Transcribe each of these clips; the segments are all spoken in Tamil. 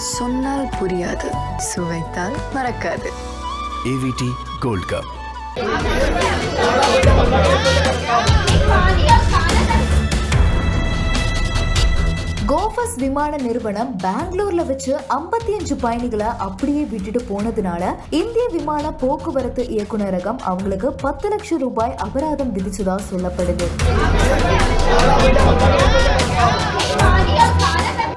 சொன்னால் புரியாது, சுவைத்தால் மறக்காது. AVT Gold Cup. கோஃபஸ் விமான நிறுவனம் பெங்களூர்ல வச்சு 55 பயணிகளை அப்படியே விட்டுட்டு போனதுனால இந்திய விமான போக்குவரத்து இயக்குநரகம் அவங்களுக்கு 10 லட்சம் ரூபாய் அபராதம் விதிச்சதா சொல்லப்படுது.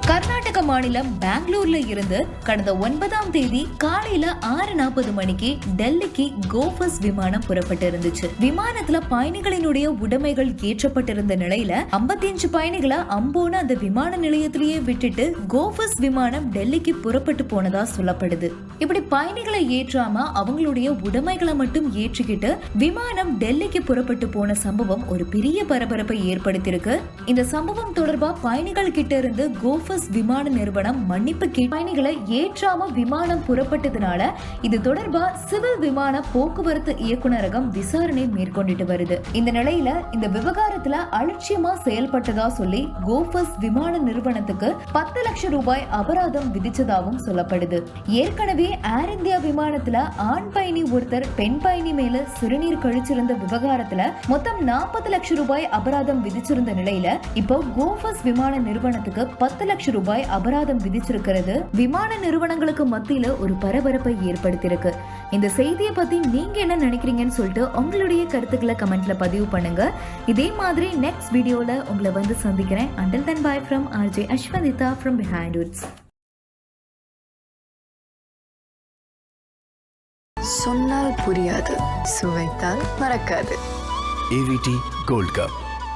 கர்நாடக மாநிலம் பெங்களூர்ல இருந்து கடந்த 9ஆம் தேதி காலையில 6:40 மணிக்கு டெல்லிக்கு கோஃபஸ் விமானம் புறப்பட்டு இருந்துச்சு. விமானத்துல பயணிகளினுடைய உடைமைகள் ஏற்றப்பட்டிருந்த நிலையில 55 பயணிகளை அம்போன அந்த விமான நிலையத்திலேயே விட்டுட்டு கோஃபஸ் விமானம் டெல்லிக்கு புறப்பட்டு போனதா சொல்லப்படுது. இப்படி பயணிகளை ஏற்றாம அவங்களுடைய உடைமைகளை மட்டும் ஏற்றிக்கிட்டு விமானம் டெல்லிக்கு புறப்பட்டு போன சம்பவம் ஒரு பெரிய பரபரப்பை ஏற்படுத்தியிருக்கு. இந்த சம்பவம் தொடர்பா பயணிகள் கிட்ட இருந்து கோஃபஸ் விமான நிறுவனம் மன்னிப்பு கேட்டு பயணிகளை ஏற்றாம விமானம் புறப்பட்டதுனால இது தொடர்பா சிவில் விமான போக்குவரத்து இயக்குநரகம் விசாரணை மேற்கொண்டுட்டு வருது. இந்த நிலையில இந்த விவகாரத்துல அலட்சியமா செயல்பட்டதா சொல்லி கோஃபஸ் விமான நிறுவனத்துக்கு 10 லட்சம் ரூபாய் அபராதம் விதிச்சதாகவும் சொல்லப்படுது. ஏற்கனவே ஏர் இந்தியா விமானத்துல ஆண் பயணி ஒருத்தர் பெண் பயணி மேல சிறுநீர் கழிச்சிருந்த விவகாரத்துல மொத்தம் 40 லட்சம் ரூபாய் அபராதம் விதிச்சிருந்த நிலையில இப்போ கோஃபஸ் விமான நிறுவனத்துக்கு 10 லட்சம் ரூபாய் அபராதம் விதிச்சிருக்கிறது விமான நிறுவனங்களுக்கு மத்தியில ஒரு பரபரப்பை ஏற்படுத்தியிருக்கு. இந்த செய்தியை பத்தி நீங்க என்ன நினைக்கிறீங்கன்னு சொல்லிட்டு உங்களுடைய கருத்துக்களை கமெண்ட்ல பதிவு பண்ணுங்க. இதே மாதிரி நெக்ஸ்ட் வீடியோல உங்களை வந்து சந்திக்கிறேன். Until then, bye from RJ Ashwadita from Behind Woods. சொன்னால் புரியாது, சுவைத்தால் மறக்காது. AVT Gold Cup.